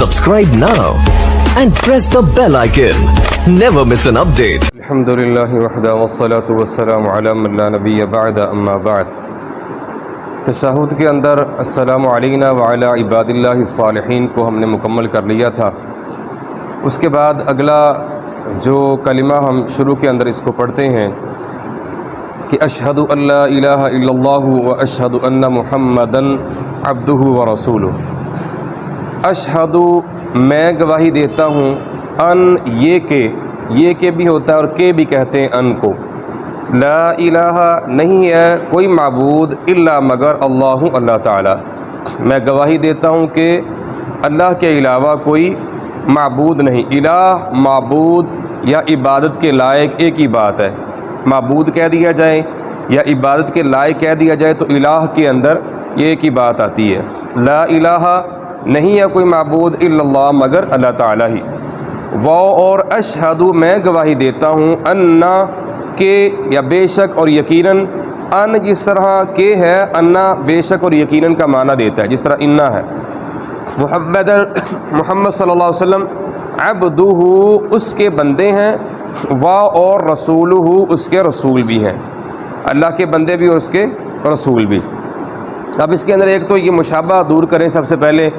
Subscribe now and press the bell icon. Never miss an update. الحمدللہ وحدہ والصلاة والسلام علی من لا نبی بعد اما بعد۔ تشہد کے اندر السلام علینا وعلی عباد اللہ الصالحین کو ہم نے مکمل کر لیا تھا۔ اس کے بعد اگلا جو کلمہ ہم شروع کے اندر اس کو پڑھتے ہیں کہ اشہد ان لا الہ الا اللہ و اشہد ان محمدن عبدہ و رسولہ۔ اشہد میں گواہی دیتا ہوں، ان یہ کہ بھی ہوتا ہے اور کہ بھی کہتے ہیں ان کو، لا الہ نہیں ہے کوئی معبود الا مگر اللہ اللہ تعالی۔ میں گواہی دیتا ہوں کہ اللہ کے علاوہ کوئی معبود نہیں۔ الہ معبود یا عبادت کے لائق ایک ہی بات ہے۔ معبود کہہ دیا جائے یا عبادت کے لائق کہہ دیا جائے تو الہ کے اندر یہ ایک ہی بات آتی ہے۔ لا الہ نہیں ہے کوئی معبود الا اللہ مگر اللہ تعالی ہی۔ اور اشہد میں گواہی دیتا ہوں، انا کہ یا بے شک اور یقیناً، ان جس طرح کہ ہے، انا بے شک اور یقیناً کا معنی دیتا ہے جس طرح انا ہے۔ محمد صلی اللہ علیہ وسلم عبدہ اس کے بندے ہیں، اور رسولہ اس کے رسول بھی ہیں، اللہ کے بندے بھی اور اس کے رسول بھی۔ اب اس کے اندر ایک تو یہ مشابہ دور کریں سب سے پہلے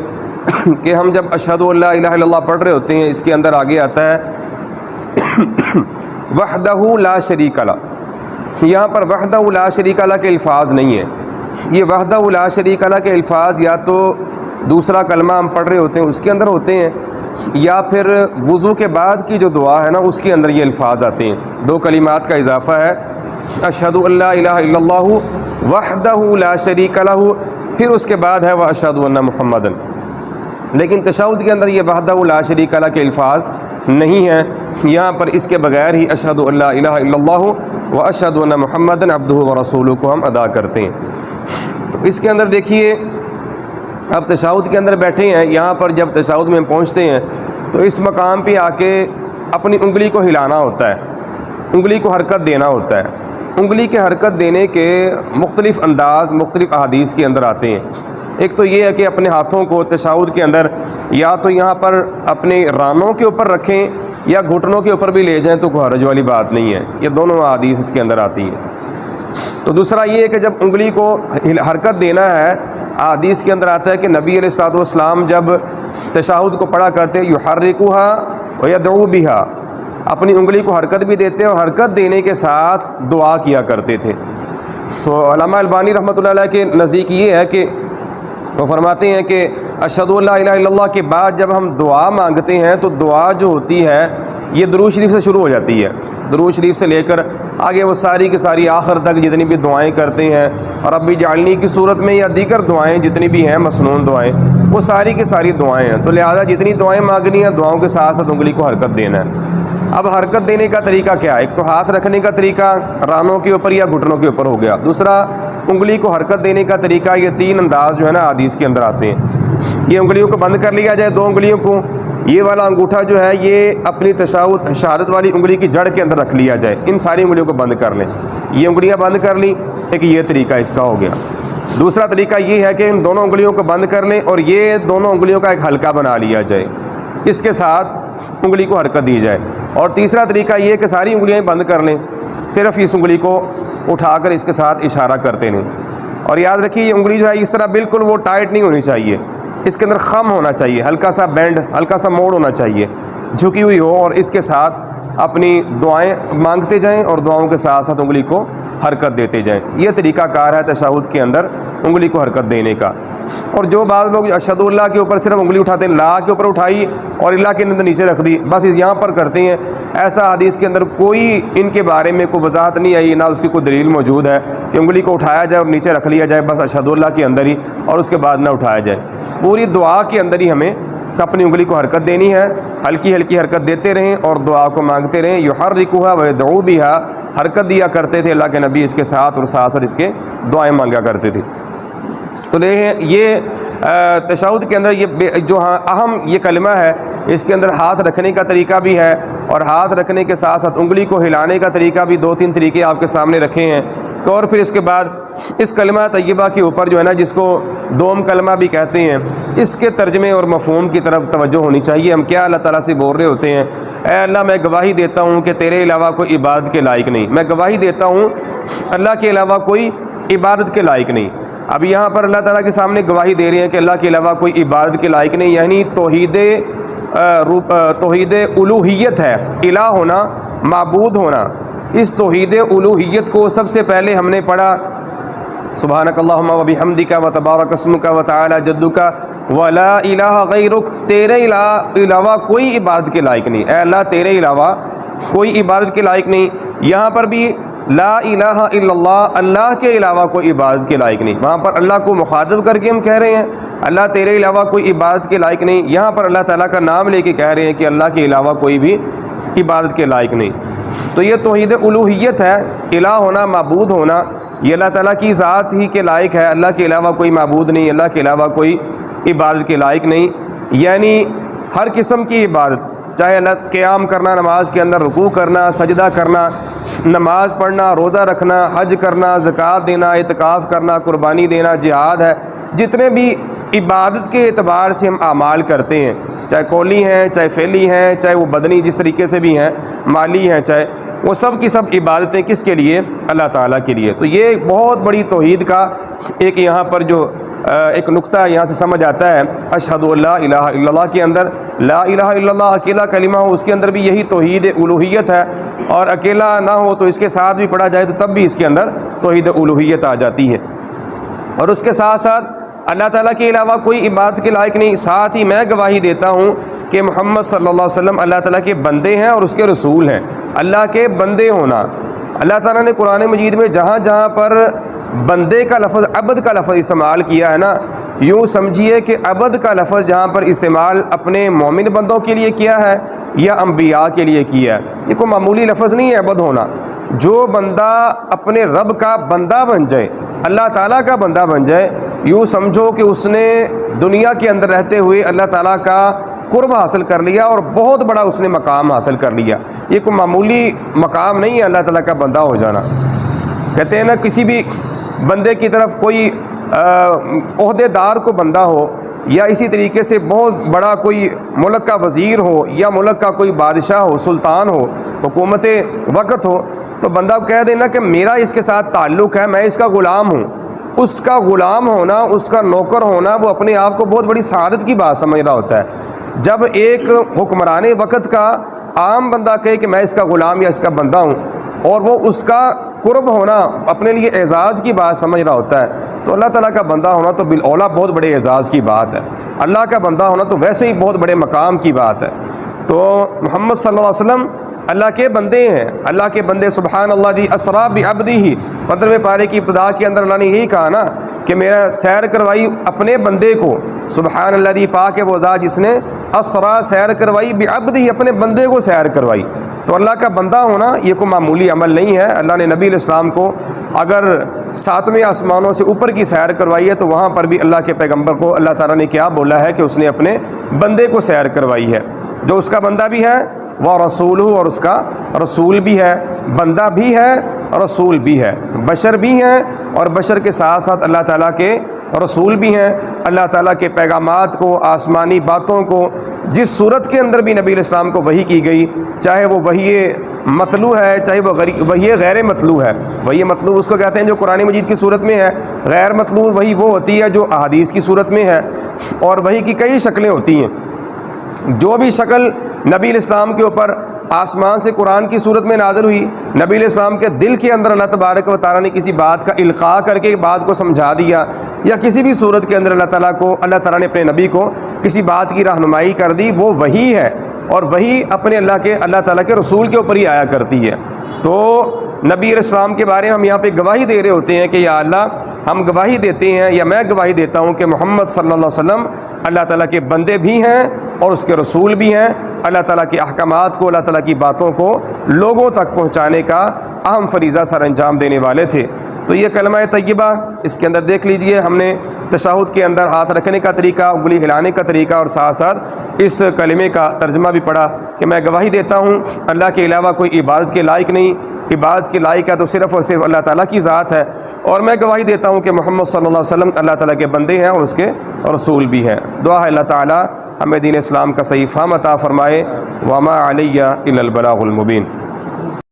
کہ ہم جب اشہد ان لا الہ الا اللہ پڑھ رہے ہوتے ہیں، اس کے اندر آگے آتا ہے وحدہ لا شریک لہ۔ یہاں پر وحدہ لا شریک لہ کے الفاظ نہیں ہیں۔ یہ وحدہ لا شریک لہ کے الفاظ یا تو دوسرا کلمہ ہم پڑھ رہے ہوتے ہیں اس کے اندر ہوتے ہیں، یا پھر وضو کے بعد کی جو دعا ہے نا اس کے اندر یہ الفاظ آتے ہیں۔ دو کلمات کا اضافہ ہے، اشہد ان لا الہ الا اللہ وحدہ لا شریک لہ، پھر اس کے بعد ہے واشہد ان محمدن۔ لیکن تشہد کے اندر یہ وحدہ لا شریک لہ کے الفاظ نہیں ہیں، یہاں پر اس کے بغیر ہی اشہد ان لا الہ الا اللہ و اشہد ان محمدن عبدہ و رسولہ کو ہم ادا کرتے ہیں۔ تو اس کے اندر دیکھیے اب تشہد کے اندر بیٹھے ہیں، یہاں پر جب تشہد میں پہنچتے ہیں تو اس مقام پہ آ کے اپنی انگلی کو ہلانا ہوتا ہے، انگلی کو حرکت دینا ہوتا ہے۔ انگلی کے حرکت دینے کے مختلف انداز مختلف احادیث کے اندر آتے ہیں۔ ایک تو یہ ہے کہ اپنے ہاتھوں کو تشہد کے اندر یا تو یہاں پر اپنے رانوں کے اوپر رکھیں یا گھٹنوں کے اوپر بھی لے جائیں تو کوئی حرج والی بات نہیں ہے، یہ دونوں احادیث اس کے اندر آتی ہیں۔ تو دوسرا یہ ہے کہ جب انگلی کو حرکت دینا ہے، احادیث کے اندر آتا ہے کہ نبی علیہ الصلوۃ والسلام جب تشہد کو پڑھا کرتے یحرکھا ویدعو بہا، اپنی انگلی کو حرکت بھی دیتے اور حرکت دینے کے ساتھ دعا کیا کرتے تھے۔ تو علامہ البانی رحمۃ اللہ علیہ کے نزدیک یہ ہے کہ وہ فرماتے ہیں کہ اشہد ان لا الہ الا اللہ کے بعد جب ہم دعا مانگتے ہیں تو دعا جو ہوتی ہے یہ درود شریف سے شروع ہو جاتی ہے۔ درود شریف سے لے کر آگے وہ ساری کی ساری آخر تک جتنی بھی دعائیں کرتے ہیں، اور رب اجعلنی کی صورت میں یا دیگر دعائیں جتنی بھی ہیں مسنون دعائیں، وہ ساری کی ساری دعائیں ہیں۔ تو لہٰذا جتنی دعائیں مانگنی ہیں دعاؤں کے ساتھ ساتھ انگلی کو حرکت دینا ہے۔ اب حرکت دینے کا طریقہ کیا ہے؟ ایک تو ہاتھ رکھنے کا طریقہ رانوں کے اوپر یا گھٹنوں کے اوپر ہو گیا، دوسرا انگلی کو حرکت دینے کا طریقہ، یہ تین انداز جو ہے نا حدیث کے اندر آتے ہیں۔ یہ انگلیوں کو بند کر لیا جائے، دو انگلیوں کو، یہ والا انگوٹھا جو ہے یہ اپنی شہادت والی انگلی کی جڑ کے اندر رکھ لیا جائے، ان ساری انگلیوں کو بند کر لیں، یہ انگلیاں بند کر لی، ایک یہ طریقہ اس کا ہو گیا۔ دوسرا طریقہ یہ ہے کہ ان دونوں انگلیوں کو بند کر لیں اور یہ دونوں انگلیوں کا ایک حلقہ بنا لیا جائے، اس کے ساتھ انگلی کو حرکت دی جائے۔ اور تیسرا طریقہ یہ کہ ساری انگلیاں بند کر لیں، صرف اس انگلی کو اٹھا کر اس کے ساتھ اشارہ کرتے رہیں۔ اور یاد رکھیے یہ انگلی جو ہے اس طرح بالکل وہ ٹائٹ نہیں ہونی چاہیے، اس کے اندر خم ہونا چاہیے، ہلکا سا بینڈ، ہلکا سا موڑ ہونا چاہیے، جھکی ہوئی ہو، اور اس کے ساتھ اپنی دعائیں مانگتے جائیں اور دعاؤں کے ساتھ ساتھ انگلی کو حرکت دیتے جائیں۔ یہ طریقہ کار ہے تشہد کے اندر انگلی کو حرکت دینے کا۔ اور جو بعض لوگ اشہد اللہ کے اوپر صرف انگلی اٹھاتے ہیں، لا کے اوپر اٹھائی اور اللہ کے اندر نیچے رکھ دی، بس یہاں پر کرتے ہیں، ایسا حدیث کے اندر کوئی ان کے بارے میں کوئی وضاحت نہیں آئی، نہ اس کی کوئی دلیل موجود ہے کہ انگلی کو اٹھایا جائے اور نیچے رکھ لیا جائے بس اشہد اللہ کے اندر ہی، اور اس کے بعد نہ اٹھایا جائے۔ پوری دعا کے اندر ہی ہمیں اپنی انگلی کو حرکت دینی ہے، ہلکی ہلکی حرکت دیتے رہیں اور دعا کو مانگتے رہیں۔ یحرکھا ویدعو بہا، حرکت دیا کرتے تھے اللہ کے نبی اس کے ساتھ، اور ساتھ ساتھ اس کے دعائیں مانگا کرتے تھے۔ تو یہ تشہد کے اندر یہ جو اہم یہ کلمہ ہے، اس کے اندر ہاتھ رکھنے کا طریقہ بھی ہے، اور ہاتھ رکھنے کے ساتھ ساتھ انگلی کو ہلانے کا طریقہ بھی، دو تین طریقے آپ کے سامنے رکھے ہیں۔ اور پھر اس کے بعد اس کلمہ طیبہ کے اوپر جو ہے نا، جس کو دوم کلمہ بھی کہتے ہیں، اس کے ترجمے اور مفہوم کی طرف توجہ ہونی چاہیے۔ ہم کیا اللہ تعالیٰ سے بول رہے ہوتے ہیں؟ اے اللہ، میں گواہی دیتا ہوں کہ تیرے علاوہ کوئی عبادت کے لائق نہیں۔ میں گواہی دیتا ہوں اللہ کے علاوہ کوئی عبادت کے لائق نہیں۔ اب یہاں پر اللہ تعالیٰ کے سامنے گواہی دے رہے ہیں کہ اللہ کے علاوہ کوئی عبادت کے لائق نہیں، یعنی توحید الوہیت ہے، الہ ہونا، معبود ہونا۔ اس توحید الوہیت کو سب سے پہلے ہم نے پڑھا سبحانک اللہم و بحمدک و تبارک اسمک و تعالی جدک ولا الہ غیرک، تیرے علاوہ کوئی عبادت کے لائق نہیں۔ اے اللہ، تیرے علاوہ کوئی عبادت کے لائق نہیں۔ یہاں پر بھی لا الہ الا اللہ، اللہ کے علاوہ کوئی عبادت کے لائق نہیں۔ وہاں پر اللہ کو مخاطب کر کے ہم کہہ رہے ہیں اللہ تیرے علاوہ کوئی عبادت کے لائق نہیں، یہاں پر اللہ تعالیٰ کا نام لے کے کہہ رہے ہیں کہ اللہ کے علاوہ کوئی بھی عبادت کے لائق نہیں۔ تو یہ توحید الوہیت ہے، الہ ہونا، معبود ہونا، یہ اللہ تعالیٰ کی ذات ہی کے لائق ہے۔ اللہ کے علاوہ کوئی معبود نہیں، اللہ کے علاوہ کوئی عبادت کے لائق نہیں، یعنی ہر قسم کی عبادت، چاہے اللہ قیام کرنا، نماز کے اندر رکوع کرنا، سجدہ کرنا، نماز پڑھنا، روزہ رکھنا، حج کرنا، زکوٰۃ دینا، اعتکاف کرنا، قربانی دینا، جہاد ہے، جتنے بھی عبادت کے اعتبار سے ہم اعمال کرتے ہیں، چاہے قولی ہیں، چاہے فعلی ہیں، چاہے وہ بدنی جس طریقے سے بھی ہیں، مالی ہیں، چاہے وہ سب کی سب عبادتیں کس کے لیے؟ اللہ تعالیٰ کے لیے۔ تو یہ بہت بڑی توحید کا ایک یہاں پر جو ایک نقطہ یہاں سے سمجھ آتا ہے، اشہد ان لا الہ الا اللہ کے اندر لا الہ الا اللہ اکیلا کلمہ ہو، اس کے اندر بھی یہی توحید الوہیت ہے، اور اکیلا نہ ہو تو اس کے ساتھ بھی پڑھا جائے تو تب بھی اس کے اندر توحید الوہیت آ جاتی ہے۔ اور اس کے ساتھ ساتھ اللہ تعالیٰ کے علاوہ کوئی عبادت کے لائق نہیں۔ ساتھ ہی میں گواہی دیتا ہوں کہ محمد صلی اللہ علیہ وسلم اللہ تعالیٰ کے بندے ہیں اور اس کے رسول ہیں۔ اللہ کے بندے ہونا، اللہ تعالیٰ نے قرآن مجید میں جہاں جہاں پر بندے کا لفظ، عبد کا لفظ استعمال کیا ہے نا، یوں سمجھیے کہ عبد کا لفظ جہاں پر استعمال اپنے مومن بندوں کے لیے کیا ہے یا انبیاء کے لیے کیا ہے، یہ کوئی معمولی لفظ نہیں ہے عبد ہونا۔ جو بندہ اپنے رب کا بندہ بن جائے، اللہ تعالیٰ کا بندہ بن جائے، یوں سمجھو کہ اس نے دنیا کے اندر رہتے ہوئے اللہ تعالیٰ کا قرب حاصل کر لیا اور بہت بڑا اس نے مقام حاصل کر لیا۔ یہ کوئی معمولی مقام نہیں ہے اللہ تعالیٰ کا بندہ ہو جانا۔ کہتے ہیں نا، کسی بھی بندے کی طرف کوئی عہدے دار کو بندہ ہو، یا اسی طریقے سے بہت بڑا کوئی ملک کا وزیر ہو، یا ملک کا کوئی بادشاہ ہو، سلطان ہو، حکومت وقت ہو، تو بندہ کہہ دینا کہ میرا اس کے ساتھ تعلق ہے، میں اس کا غلام ہوں۔ اس کا غلام ہونا، اس کا نوکر ہونا، وہ اپنے آپ کو بہت بڑی سعادت کی بات سمجھ رہا ہوتا ہے۔ جب ایک حکمران وقت کا عام بندہ کہے کہ میں اس کا غلام یا اس کا بندہ ہوں، اور وہ اس کا قرب ہونا اپنے لیے اعزاز کی بات سمجھ رہا ہوتا ہے، تو اللہ تعالیٰ کا بندہ ہونا تو بالاولیٰ بہت بڑے اعزاز کی بات ہے۔ اللہ کا بندہ ہونا تو ویسے ہی بہت بڑے مقام کی بات ہے۔ تو محمد صلی اللہ علیہ وسلم اللہ کے بندے ہیں، اللہ کے بندے۔ سبحان اللہ دی اسرا بعبدہ، 15ویں پارے کی ابتدا کے اندر اللہ نے یہی کہا نا کہ میرا سیر کروائی اپنے بندے کو۔ سبحان اللہ دی، پاک ہے وہ ذات جس نے اسرا سیر کروائی بعبدہ، اپنے بندے کو سیر کروائی۔ تو اللہ کا بندہ ہونا یہ کوئی معمولی عمل نہیں ہے۔ اللہ نے نبی علیہ السلام کو اگر 7ویں آسمانوں سے اوپر کی سیر کروائی ہے، تو وہاں پر بھی اللہ کے پیغمبر کو اللہ تعالیٰ نے کیا بولا ہے کہ اس نے اپنے بندے کو سیر کروائی ہے، جو اس کا بندہ بھی ہے وہ رسول، اور اس کا رسول بھی ہے، بندہ بھی ہے، رسول بھی ہے، بشر بھی ہیں، اور بشر کے ساتھ ساتھ اللہ تعالیٰ کے رسول بھی ہیں۔ اللہ تعالیٰ کے پیغامات کو، آسمانی باتوں کو جس صورت کے اندر بھی نبی علیہ السلام کو وحی کی گئی، چاہے وہ وحی مطلوع ہے، چاہے وہ وحی غیر مطلوع ہے۔ وحی مطلوع اس کو کہتے ہیں جو قرآن مجید کی صورت میں ہے، غیر مطلوع وحی وہ ہوتی ہے جو احادیث کی صورت میں ہے، اور وحی کی کئی شکلیں ہوتی ہیں۔ جو بھی شکل نبی علیہ السلام کے اوپر آسمان سے قرآن کی صورت میں نازل ہوئی، نبی علیہ السلام کے دل کے اندر اللہ تبارک و تعالیٰ نے کسی بات کا القاء کر کے بات کو سمجھا دیا، یا کسی بھی صورت کے اندر اللہ تعالیٰ نے اپنے نبی کو کسی بات کی رہنمائی کر دی، وہ وحی ہے، اور وحی اپنے اللہ تعالیٰ کے رسول کے اوپر ہی آیا کرتی ہے۔ تو نبی علیہ السلام کے بارے میں ہم یہاں پہ گواہی دے رہے ہوتے ہیں کہ یا اللہ، ہم گواہی دیتے ہیں یا میں گواہی دیتا ہوں کہ محمد صلی اللہ علیہ وسلم اللہ تعالیٰ کے بندے بھی ہیں اور اس کے رسول بھی ہیں۔ اللہ تعالیٰ کے احکامات کو، اللہ تعالیٰ کی باتوں کو لوگوں تک پہنچانے کا اہم فریضہ سر انجام دینے والے تھے۔ تو یہ کلمہ طیبہ، اس کے اندر دیکھ لیجئے ہم نے تشہد کے اندر ہاتھ رکھنے کا طریقہ، انگلی ہلانے کا طریقہ، اور ساتھ ساتھ اس کلمے کا ترجمہ بھی پڑھا کہ میں گواہی دیتا ہوں اللہ کے علاوہ کوئی عبادت کے لائق نہیں، عبادت کے لائق ہے تو صرف اور صرف اللہ تعالیٰ کی ذات ہے، اور میں گواہی دیتا ہوں کہ محمد صلی اللہ علیہ وسلم اللہ تعالیٰ کے بندے ہیں اور اس کے رسول بھی ہیں۔ دعا ہے اللہ تعالیٰ ہمیں دین اسلام کا صحیح فہم عطا فرمائے۔ وما علیہ الا البلاغ المبین۔